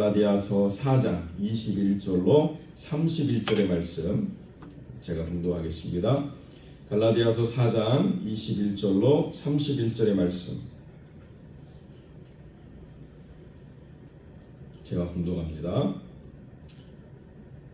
갈라디아서 4장 21절로 31절의 말씀 제가 봉독하겠습니다. 갈라디아서 4장 21절로 31절의 말씀 제가 봉독합니다.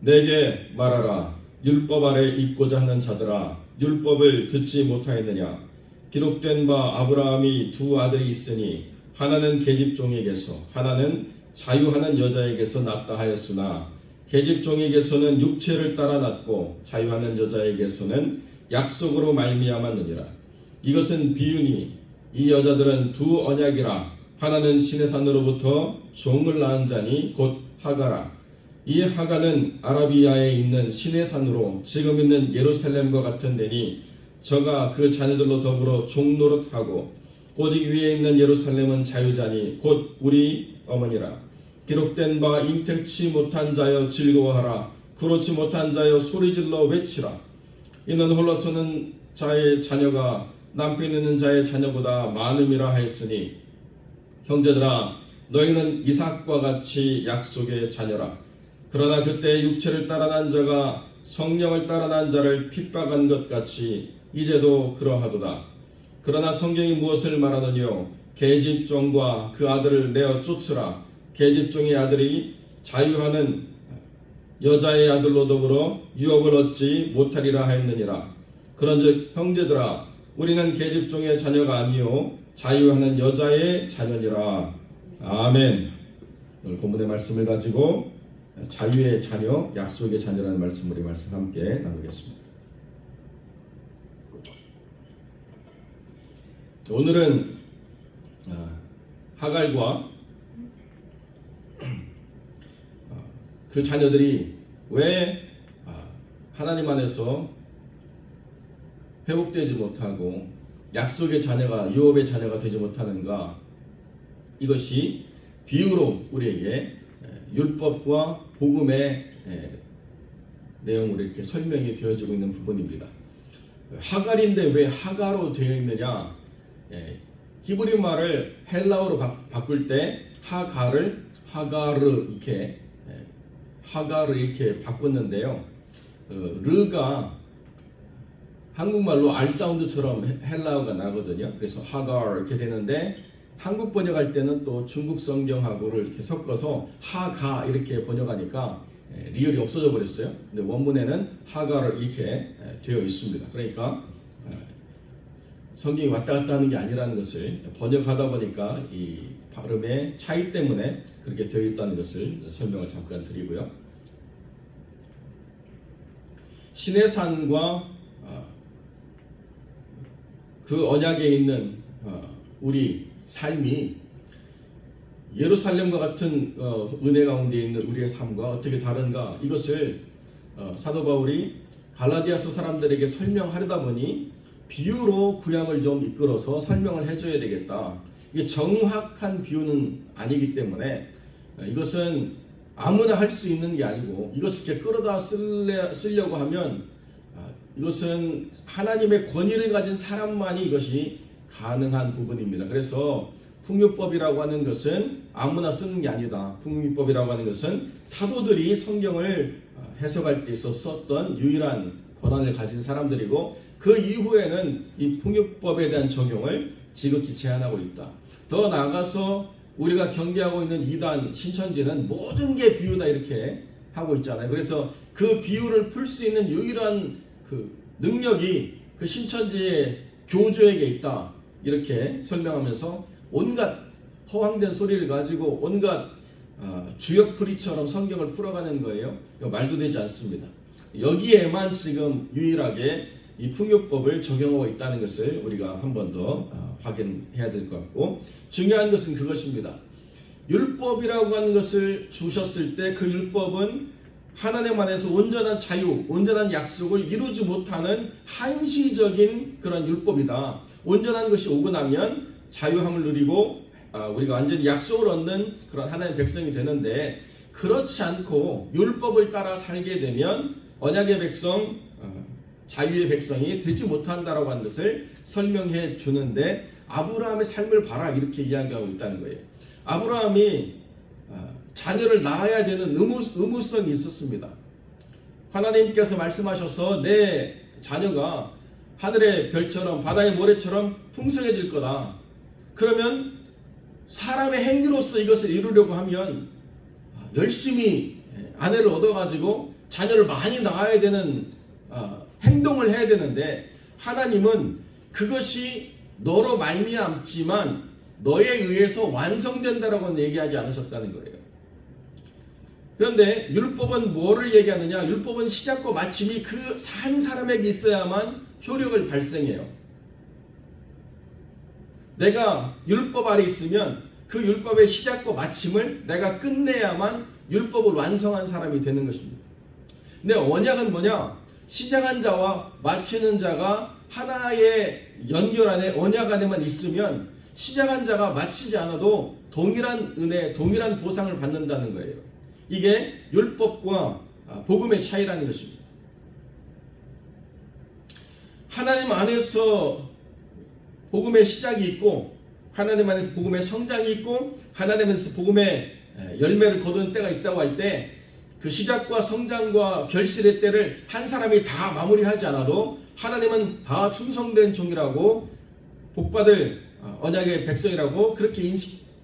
내게 말하라. 율법 아래 있고자 하는 자들아, 율법을 듣지 못하였느냐? 기록된 바 아브라함이 두 아들이 있으니 하나는 계집종에게서 하나는 자유하는 여자에게서 낳다 하였으나 계집종에게서는 육체를 따라 낳고 자유하는 여자에게서는 약속으로 말미암았느니라. 이것은 비유니 이 여자들은 두 언약이라. 하나는 시내 산으로부터 종을 낳은 자니 곧 하가라. 이 하가는 아라비아에 있는 시내 산으로 지금 있는 예루살렘과 같은 데니 저가 그 자녀들로 더불어 종노릇하고 오직 위에 있는 예루살렘은 자유자니 곧 우리 어머니라. 기록된 바 인택치 못한 자여 즐거워하라. 그렇지 못한 자여 소리질러 외치라. 이는 홀로 서는 자의 자녀가 남편 있는 자의 자녀보다 많음이라 하였으니 형제들아, 너희는 이삭과 같이 약속의 자녀라. 그러나 그때 육체를 따라 난 자가 성령을 따라 난 자를 핍박한 것 같이 이제도 그러하도다. 그러나 성경이 무엇을 말하느뇨? 계집종과 그 아들을 내어 쫓으라. 계집종의 아들이 자유하는 여자의 아들로 더불어 유업을 얻지 못하리라 하였느니라. 그런즉 형제들아, 우리는 계집종의 자녀가 아니요 자유하는 여자의 자녀니라. 아멘. 오늘 본문의 말씀을 가지고 자유의 자녀, 약속의 자녀라는 말씀 우리 말씀 함께 나누겠습니다. 오늘은 하갈과 그 자녀들이 왜 하나님 안에서 회복되지 못하고 약속의 자녀가 유업의 자녀가 되지 못하는가, 이것이 비유로 우리에게 율법과 복음의 내용으로 이렇게 설명이 되어지고 있는 부분입니다. 하갈인데 왜 하가로 되어 있느냐? 히브리 말을 헬라어로 바꿀 때 하갈을 하가르 이렇게 하가를 이렇게 바꿨는데요. 르가 한국말로 R 사운드처럼 헬라어가 나거든요. 그래서 하갈 이렇게 되는데 한국 번역할 때는 또 중국 성경하고를 이렇게 섞어서 하가 이렇게 번역하니까 리얼이 없어져 버렸어요. 근데 원문에는 하가를 이렇게 되어 있습니다. 그러니까 성경이 왔다 갔다 하는 게 아니라는 것을 번역하다 보니까 이 발음의 차이 때문에 그렇게 되어 있다는 것을 설명을 잠깐 드리고요. 시내산과 그 언약에 있는 우리 삶이 예루살렘과 같은 은혜 가운데 있는 우리의 삶과 어떻게 다른가, 이것을 사도 바울이 갈라디아서 사람들에게 설명하려다 보니 비유로 구약을 좀 이끌어서 설명을 해줘야 되겠다. 이게 정확한 비유는 아니기 때문에 이것은 아무나 할 수 있는 게 아니고 이것을 이렇게 끌어다 쓰려고 하면 이것은 하나님의 권위를 가진 사람만이 이것이 가능한 부분입니다. 그래서 풍요법이라고 하는 것은 아무나 쓰는 게 아니다. 풍요법이라고 하는 것은 사도들이 성경을 해석할 때 있어서 썼던 유일한 권한을 가진 사람들이고 그 이후에는 이 풍요법에 대한 적용을 지극히 제한하고 있다. 더 나아가서 우리가 경계하고 있는 이단 신천지는 모든 게 비유다 이렇게 하고 있잖아요. 그래서 그 비유를 풀 수 있는 유일한 그 능력이 그 신천지의 교주에게 있다 이렇게 설명하면서 온갖 허황된 소리를 가지고 온갖 주역풀이처럼 성경을 풀어가는 거예요. 말도 되지 않습니다. 여기에만 지금 유일하게 이 풍요법을 적용하고 있다는 것을 우리가 한 번 더 확인해야 될 것 같고, 중요한 것은 그것입니다. 율법이라고 하는 것을 주셨을 때 그 율법은 하나님 안에서 온전한 자유, 온전한 약속을 이루지 못하는 한시적인 그런 율법이다. 온전한 것이 오고 나면 자유함을 누리고 우리가 완전히 약속을 얻는 그런 하나님의 백성이 되는데, 그렇지 않고 율법을 따라 살게 되면 언약의 백성, 자유의 백성이 되지 못한다라고 하는 것을 설명해 주는데, 아브라함의 삶을 봐라 이렇게 이야기하고 있다는 거예요. 아브라함이 자녀를 낳아야 되는 의무성이 있었습니다. 하나님께서 말씀하셔서 내 자녀가 하늘의 별처럼 바다의 모래처럼 풍성해질 거다. 그러면 사람의 행위로서 이것을 이루려고 하면 열심히 아내를 얻어가지고 자녀를 많이 낳아야 되는 행동을 해야 되는데, 하나님은 그것이 너로 말미암지만 너에 의해서 완성된다라고는 얘기하지 않으셨다는 거예요. 그런데 율법은 뭐를 얘기하느냐? 율법은 시작과 마침이 그 한 사람에게 있어야만 효력을 발생해요. 내가 율법 아래 있으면 그 율법의 시작과 마침을 내가 끝내야만 율법을 완성한 사람이 되는 것입니다. 근데 언약은 뭐냐? 시작한 자와 마치는 자가 하나의 연결 안에, 언약 안에만 있으면 시작한 자가 마치지 않아도 동일한 은혜, 동일한 보상을 받는다는 거예요. 이게 율법과 복음의 차이라는 것입니다. 하나님 안에서 복음의 시작이 있고, 하나님 안에서 복음의 성장이 있고, 하나님 안에서 복음의 열매를 거두는 때가 있다고 할 때, 그 시작과 성장과 결실의 때를 한 사람이 다 마무리하지 않아도 하나님은 다 충성된 종이라고, 복받을 언약의 백성이라고 그렇게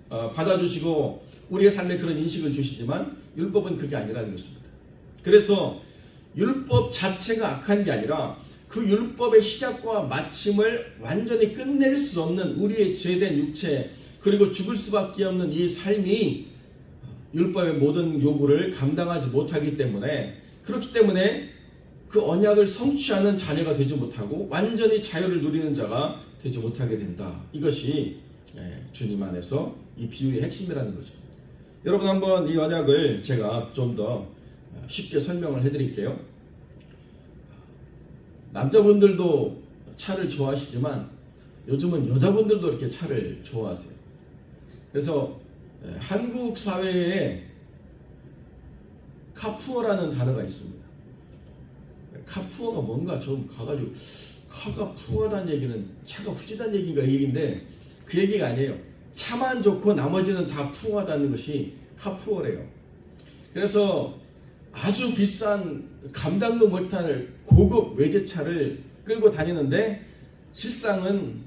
받아주시고 우리의 삶에 그런 인식을 주시지만, 율법은 그게 아니라는 것입니다. 그래서 율법 자체가 악한 게 아니라 그 율법의 시작과 마침을 완전히 끝낼 수 없는 우리의 죄된 육체, 그리고 죽을 수밖에 없는 이 삶이 율법의 모든 요구를 감당하지 못하기 때문에, 그렇기 때문에 그 언약을 성취하는 자녀가 되지 못하고 완전히 자유를 누리는 자가 되지 못하게 된다. 이것이 주님 안에서 이 비유의 핵심이라는 거죠. 여러분, 한번 이 언약을 제가 좀 더 쉽게 설명을 해드릴게요. 남자분들도 차를 좋아하시지만 요즘은 여자분들도 이렇게 차를 좋아하세요. 그래서 한국 사회에 카푸어라는 단어가 있습니다. 카푸어가 뭔가 좀 가가지고, 카가 푸어다는 얘기는 차가 후지다는 얘기가 얘기인데 그 얘기가 아니에요. 차만 좋고 나머지는 다 푸어하다는 것이 카푸어래요. 그래서 아주 비싼 감당도 못할 고급 외제차를 끌고 다니는데, 실상은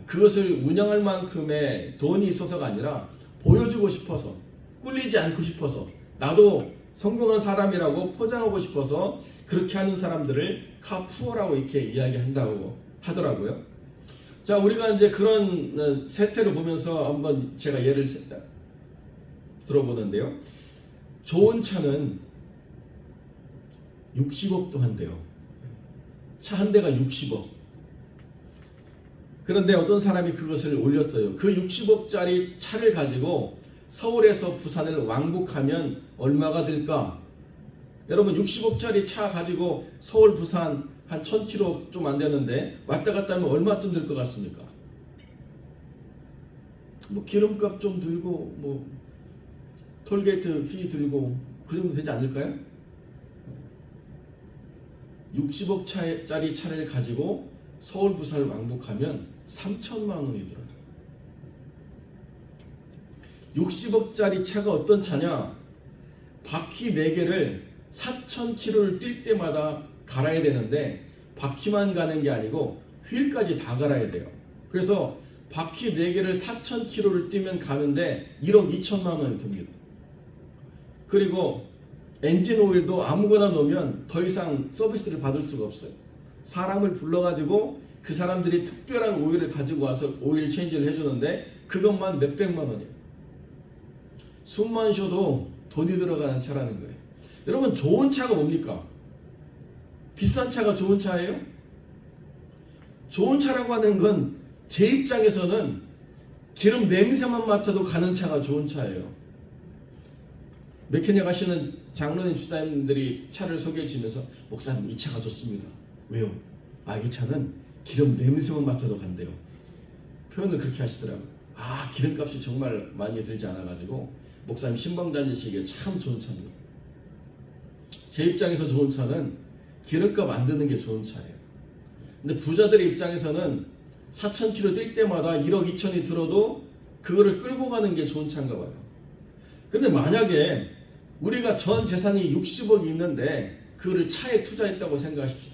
그것을 운영할 만큼의 돈이 있어서가 아니라 보여주고 싶어서, 꿀리지 않고 싶어서, 나도 성공한 사람이라고 포장하고 싶어서 그렇게 하는 사람들을 카푸어라고 이렇게 이야기한다고 하더라고요. 자, 우리가 이제 그런 세태를 보면서 한번 제가 예를 들어보는데요. 좋은 차는 60억도 한대요. 차 한 대가 60억. 그런데 어떤 사람이 그것을 올렸어요. 그 60억짜리 차를 가지고 서울에서 부산을 왕복하면 얼마가 들까? 여러분, 60억짜리 차 가지고 서울 부산 한 1000km 좀 안 되는데 왔다 갔다 하면 얼마쯤 들 것 같습니까? 뭐 기름값 좀 들고 뭐 톨게이트 피 들고 그 정도 되지 않을까요? 60억짜리 차를 가지고 서울 부산을 왕복하면 3천만 원이 들어요. 60억짜리 차가 어떤 차냐? 바퀴 4개를 4,000km를 뛸 때마다 갈아야 되는데 바퀴만 가는 게 아니고 휠까지 다 갈아야 돼요. 그래서 바퀴 4개를 4,000km를 뛰면 가는데 1억 2천만 원이 듭니다. 그리고 엔진 오일도 아무거나 넣으면 더 이상 서비스를 받을 수가 없어요. 사람을 불러가지고 그 사람들이 특별한 오일을 가지고 와서 오일 체인지를 해주는데 그것만 몇백만 원이에요. 숨만 쉬어도 돈이 들어가는 차라는 거예요. 여러분, 좋은 차가 뭡니까? 비싼 차가 좋은 차예요? 좋은 차라고 하는 건 제 입장에서는 기름 냄새만 맡아도 가는 차가 좋은 차예요. 메케닉 하시는 장로님 집사님들이 차를 소개해 주면서, 목사님 이 차가 좋습니다. 왜요? 이 차는 기름 냄새만 맡아도 간대요. 표현을 그렇게 하시더라고요. 기름값이 정말 많이 들지 않아가지고 목사님 신방 다니시기에 참 좋은 차입니다. 제 입장에서 좋은 차는 기름값 안 드는 게 좋은 차예요. 근데 부자들의 입장에서는 4,000km 뛸 때마다 1억 2천이 들어도 그거를 끌고 가는 게 좋은 차인가 봐요. 그런데 만약에 우리가 전 재산이 60억이 있는데 그거를 차에 투자했다고 생각하십시오.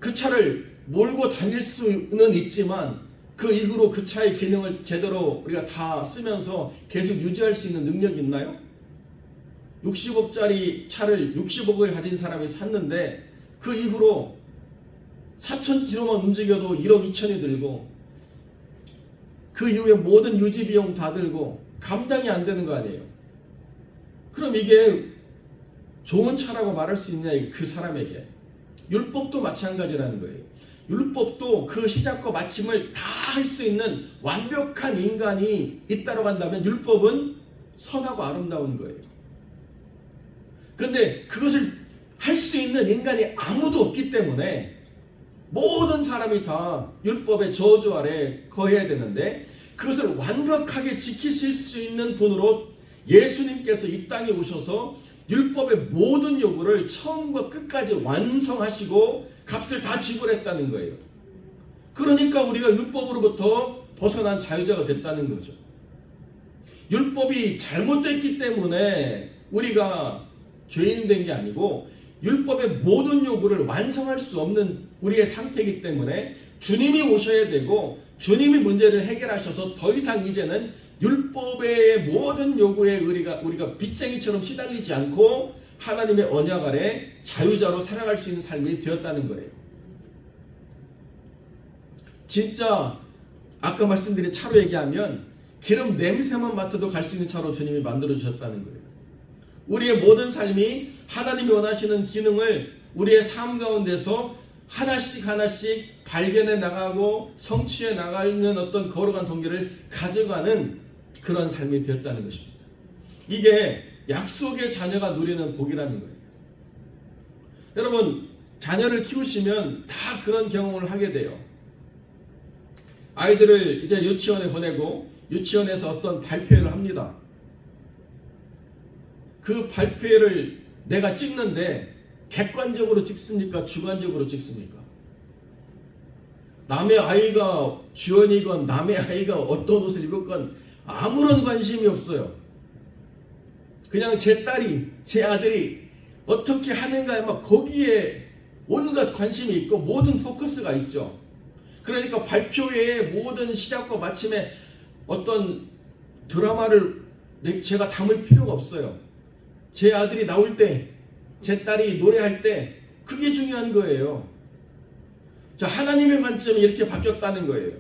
그 차를 몰고 다닐 수는 있지만 그 이후로 그 차의 기능을 제대로 우리가 다 쓰면서 계속 유지할 수 있는 능력이 있나요? 60억짜리 차를 60억을 가진 사람이 샀는데 그 이후로 4,000km만 움직여도 1억 2천이 들고 그 이후에 모든 유지 비용 다 들고 감당이 안 되는 거 아니에요. 그럼 이게 좋은 차라고 말할 수 있냐 그 사람에게. 율법도 마찬가지라는 거예요. 율법도 그 시작과 마침을 다 할 수 있는 완벽한 인간이 있다고 한다면 율법은 선하고 아름다운 거예요. 그런데 그것을 할 수 있는 인간이 아무도 없기 때문에 모든 사람이 다 율법의 저주 아래 거해야 되는데 그것을 완벽하게 지키실 수 있는 분으로 예수님께서 이 땅에 오셔서 율법의 모든 요구를 처음과 끝까지 완성하시고 값을 다 지불했다는 거예요. 그러니까 우리가 율법으로부터 벗어난 자유자가 됐다는 거죠. 율법이 잘못됐기 때문에 우리가 죄인 된 게 아니고 율법의 모든 요구를 완성할 수 없는 우리의 상태이기 때문에 주님이 오셔야 되고 주님이 문제를 해결하셔서 더 이상 이제는 율법의 모든 요구에 우리가 빚쟁이처럼 시달리지 않고 하나님의 언약 아래 자유자로 살아갈 수 있는 삶이 되었다는 거예요. 진짜 아까 말씀드린 차로 얘기하면 기름 냄새만 맡아도 갈 수 있는 차로 주님이 만들어 주셨다는 거예요. 우리의 모든 삶이 하나님이 원하시는 기능을 우리의 삶 가운데서 하나씩 하나씩 발견해 나가고 성취해 나가는 어떤 거룩한 동기를 가져가는 그런 삶이 되었다는 것입니다. 이게 약속의 자녀가 누리는 복이라는 거예요. 여러분, 자녀를 키우시면 다 그런 경험을 하게 돼요. 아이들을 이제 유치원에 보내고 유치원에서 어떤 발표회를 합니다. 그 발표회를 내가 찍는데 객관적으로 찍습니까? 주관적으로 찍습니까? 남의 아이가 주연이건 남의 아이가 어떤 옷을 입었건 아무런 관심이 없어요. 그냥 제 딸이, 제 아들이 어떻게 하는가에 막 거기에 온갖 관심이 있고 모든 포커스가 있죠. 그러니까 발표회의 모든 시작과 마침에 어떤 드라마를 제가 담을 필요가 없어요. 제 아들이 나올 때, 제 딸이 노래할 때 그게 중요한 거예요. 자, 하나님의 관점이 이렇게 바뀌었다는 거예요.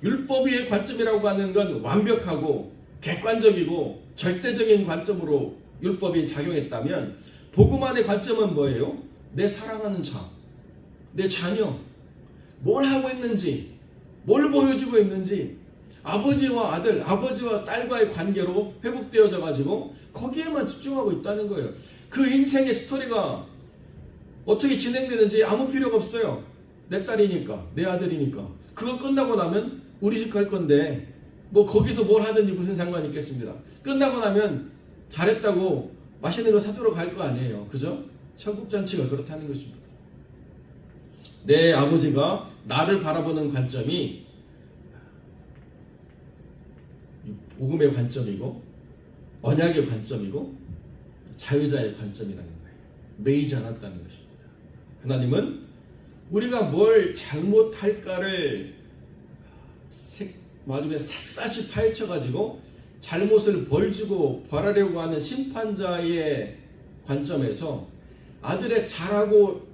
율법의 관점이라고 하는 건 완벽하고 객관적이고 절대적인 관점으로 율법이 작용했다면 복음만의 관점은 뭐예요? 내 사랑하는 자, 내 자녀, 뭘 하고 있는지, 뭘 보여주고 있는지 아버지와 아들, 아버지와 딸과의 관계로 회복되어져 가지고 거기에만 집중하고 있다는 거예요. 그 인생의 스토리가 어떻게 진행되는지 아무 필요가 없어요. 내 딸이니까, 내 아들이니까. 그거 끝나고 나면 우리 집 갈 건데 뭐 거기서 뭘 하든지 무슨 상관이 있겠습니다. 끝나고 나면 잘했다고 맛있는 거 사주러 갈 거 아니에요. 그죠? 천국잔치가 그렇다는 것입니다. 내 아버지가 나를 바라보는 관점이 복음의 관점이고 언약의 관점이고 자유자의 관점이라는 거예요. 매이지 않았다는 것입니다. 하나님은 우리가 뭘 잘못할까를 마지막에 샅샅이 파헤쳐가지고 잘못을 벌주고 벌하려고 하는 심판자의 관점에서 아들의 잘하고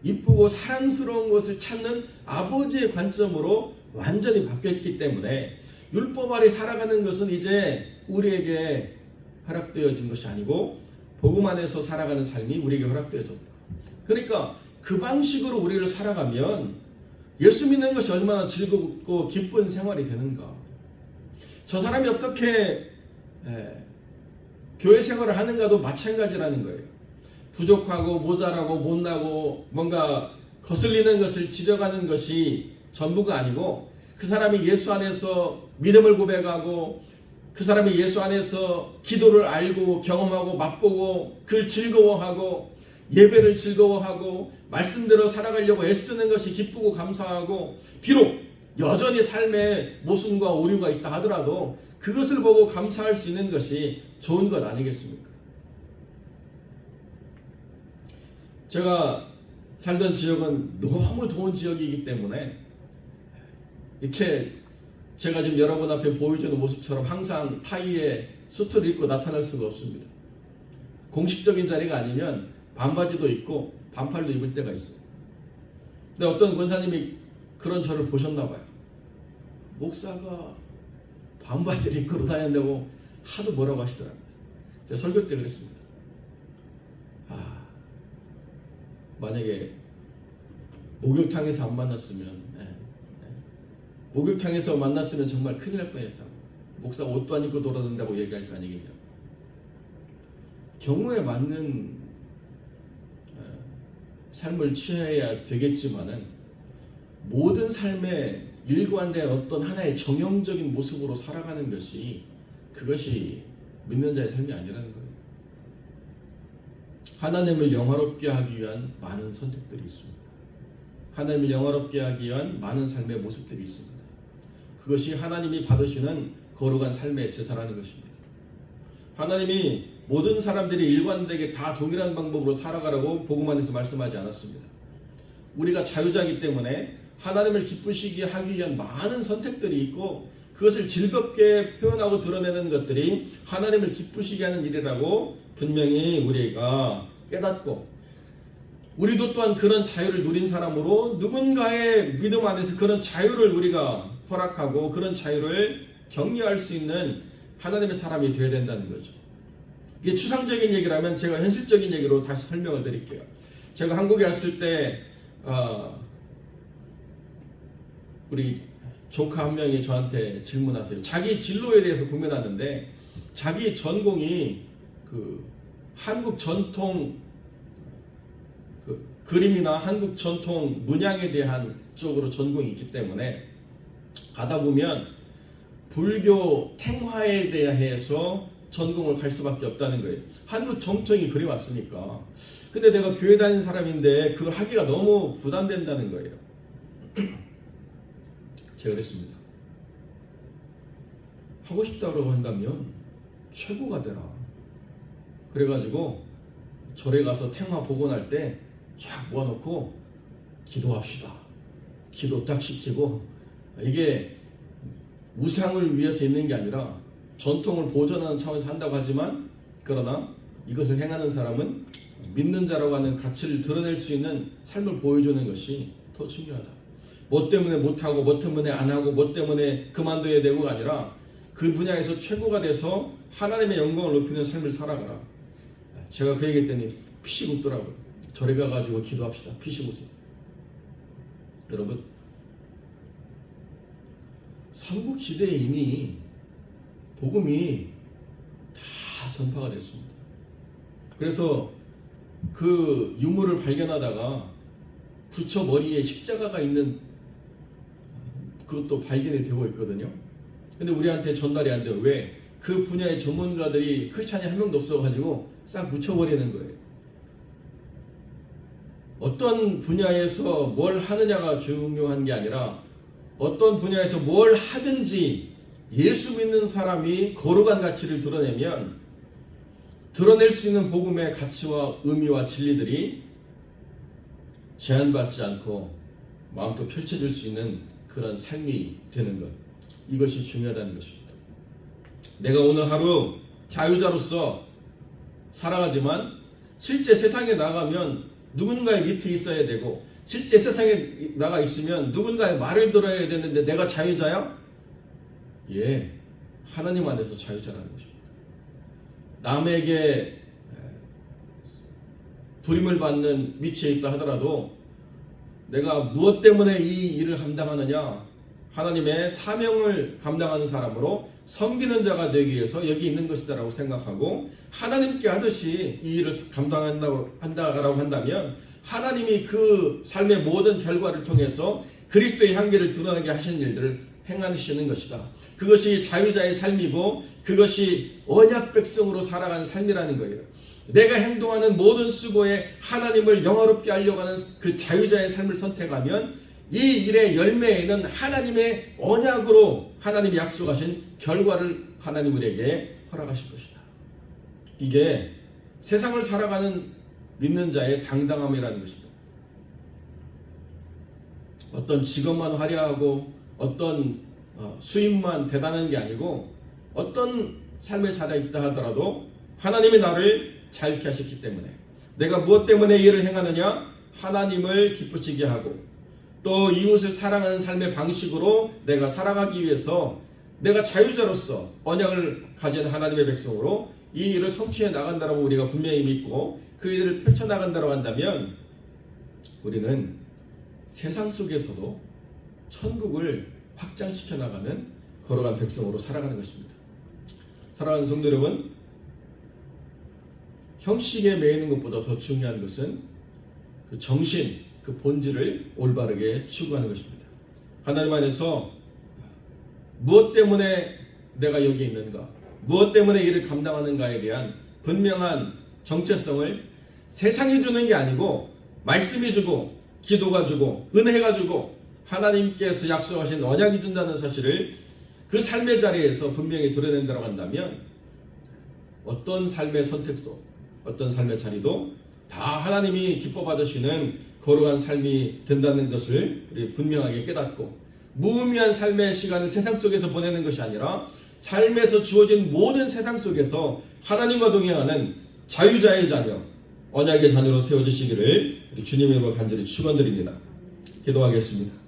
이쁘고 사랑스러운 것을 찾는 아버지의 관점으로 완전히 바뀌었기 때문에 율법 아래 살아가는 것은 이제 우리에게 허락되어진 것이 아니고 복음 안에서 살아가는 삶이 우리에게 허락되어졌다. 그러니까 그 방식으로 우리를 살아가면 예수 믿는 것이 얼마나 즐겁고 기쁜 생활이 되는가. 저 사람이 어떻게 교회 생활을 하는가도 마찬가지라는 거예요. 부족하고 모자라고 못나고 뭔가 거슬리는 것을 지적하는 것이 전부가 아니고 그 사람이 예수 안에서 믿음을 고백하고 그 사람이 예수 안에서 기도를 알고 경험하고 맛보고 그를 즐거워하고 예배를 즐거워하고 말씀대로 살아가려고 애쓰는 것이 기쁘고 감사하고 비록 여전히 삶에 모순과 오류가 있다 하더라도 그것을 보고 감사할 수 있는 것이 좋은 것 아니겠습니까? 제가 살던 지역은 너무 더운 지역이기 때문에 이렇게 제가 지금 여러분 앞에 보여주는 모습처럼 항상 타이에 수트를 입고 나타날 수가 없습니다. 공식적인 자리가 아니면 반바지도 입고 반팔도 입을 때가 있어요. 근데 어떤 권사님이 그런 저를 보셨나 봐요. 목사가 반바지를 입고 다닌다고 하도 뭐라고 하시더라고요. 제가 설교 때 그랬습니다. 만약에 목욕탕에서 안 만났으면 목욕탕에서 만났으면 정말 큰일 날 뻔했다고. 목사 옷도 안 입고 돌아다닌다고 얘기할 거 아니겠냐. 경우에 맞는 삶을 취해야 되겠지만은 모든 삶에 일관된 어떤 하나의 정형적인 모습으로 살아가는 것이 그것이 믿는 자의 삶이 아니라는 거예요. 하나님을 영화롭게 하기 위한 많은 선택들이 있습니다. 하나님을 영화롭게 하기 위한 많은 삶의 모습들이 있습니다. 그것이 하나님이 받으시는 거룩한 삶의 제사라는 것입니다. 하나님이 모든 사람들이 일관되게 다 동일한 방법으로 살아가라고 복음 안에서 말씀하지 않았습니다. 우리가 자유자이기 때문에 하나님을 기쁘시게 하기 위한 많은 선택들이 있고 그것을 즐겁게 표현하고 드러내는 것들이 하나님을 기쁘시게 하는 일이라고 분명히 우리가 깨닫고 우리도 또한 그런 자유를 누린 사람으로 누군가의 믿음 안에서 그런 자유를 우리가 허락하고 그런 자유를 격려할 수 있는 하나님의 사람이 되어야 된다는 거죠. 이게 추상적인 얘기라면 제가 현실적인 얘기로 다시 설명을 드릴게요. 제가 한국에 왔을 때 우리 조카 한 명이 저한테 질문하세요. 자기 진로에 대해서 고민하는데 자기 전공이 그 한국 전통 그림이나 한국 전통 문양에 대한 쪽으로 전공이 있기 때문에 가다 보면 불교 탱화에 대해서 전공을 갈 수밖에 없다는 거예요. 한국 전통이 그리 왔으니까. 근데 내가 교회 다니는 사람인데 그걸 하기가 너무 부담된다는 거예요. 제가 그랬습니다. 하고 싶다고 한다면 최고가 되라. 그래가지고 절에 가서 탱화 복원할 때 쫙 모아놓고 기도합시다. 기도 딱 시키고 이게 우상을 위해서 있는 게 아니라 전통을 보존하는 차원에서 한다고 하지만 그러나 이것을 행하는 사람은 믿는 자라고 하는 가치를 드러낼 수 있는 삶을 보여주는 것이 더 중요하다. 뭐 때문에 못하고 뭐 때문에 안 하고 뭐 때문에 그만둬야 되고가 아니라 그 분야에서 최고가 돼서 하나님의 영광을 높이는 삶을 살아가라. 제가 그 얘기했더니 피식 웃더라고요. 절에 가가지고 기도합시다. 피식 웃어요. 여러분 삼국시대에 이미 복음이 다 전파가 됐습니다. 그래서 그 유물을 발견하다가 부처 머리에 십자가가 있는 그것도 발견이 되고 있거든요. 근데 우리한테 전달이 안 돼요. 왜? 그 분야의 전문가들이 크리스찬이 한 명도 없어가지고 싹 묻혀버리는 거예요. 어떤 분야에서 뭘 하느냐가 중요한 게 아니라 어떤 분야에서 뭘 하든지 예수 믿는 사람이 거룩한 가치를 드러내면 드러낼 수 있는 복음의 가치와 의미와 진리들이 제한받지 않고 마음껏 펼쳐질 수 있는 그런 삶이 되는 것, 이것이 중요하다는 것입니다. 내가 오늘 하루 자유자로서 살아가지만 실제 세상에 나가면 누군가의 밑에 있어야 되고 실제 세상에 나가 있으면 누군가의 말을 들어야 되는데 내가 자유자야? 예, 하나님 안에서 자유자라는 것입니다. 남에게 부림을 받는 위치에 있다 하더라도 내가 무엇 때문에 이 일을 감당하느냐? 하나님의 사명을 감당하는 사람으로 섬기는 자가 되기 위해서 여기 있는 것이다라고 생각하고 하나님께 하듯이 이 일을 감당한다고 한다면 하나님이 그 삶의 모든 결과를 통해서 그리스도의 향기를 드러나게 하시는 일들을 행하시는 것이다. 그것이 자유자의 삶이고 그것이 언약 백성으로 살아가는 삶이라는 거예요. 내가 행동하는 모든 수고에 하나님을 영화롭게 하려고 하는 그 자유자의 삶을 선택하면 이 일의 열매에는 하나님의 언약으로 하나님이 약속하신 결과를 하나님 우리에게 허락하실 것이다. 이게 세상을 살아가는 믿는 자의 당당함이라는 것입니다. 어떤 직업만 화려하고 어떤 수입만 대단한 게 아니고 어떤 삶의 자리에 있다 하더라도 하나님이 나를 자유케 하셨기 때문에 내가 무엇 때문에 이 일을 행하느냐? 하나님을 기쁘시게 하고 또 이웃을 사랑하는 삶의 방식으로 내가 살아가기 위해서 내가 자유자로서 언약을 가진 하나님의 백성으로 이 일을 성취해 나간다라고 우리가 분명히 믿고 그 일을 펼쳐나간다고 한다면 우리는 세상 속에서도 천국을 확장시켜 나가는 거룩한 백성으로 살아가는 것입니다. 사랑하는 성도 여러분, 형식에 매이는 것보다 더 중요한 것은 그 정신, 그 본질을 올바르게 추구하는 것입니다. 하나님 안에서 무엇 때문에 내가 여기 있는가, 무엇 때문에 이를 감당하는가에 대한 분명한 정체성을 세상이 주는 게 아니고 말씀이 주고 기도가 주고 은혜가 주고 하나님께서 약속하신 언약이 준다는 사실을 그 삶의 자리에서 분명히 드러낸다고 한다면 어떤 삶의 선택도 어떤 삶의 자리도 다 하나님이 기뻐 받으시는 거룩한 삶이 된다는 것을 우리 분명하게 깨닫고 무의미한 삶의 시간을 세상 속에서 보내는 것이 아니라 삶에서 주어진 모든 세상 속에서 하나님과 동행하는 자유자의 자녀, 언약의 자녀로 세워주시기를 우리 주님의 이름으로 간절히 축원드립니다. 기도하겠습니다.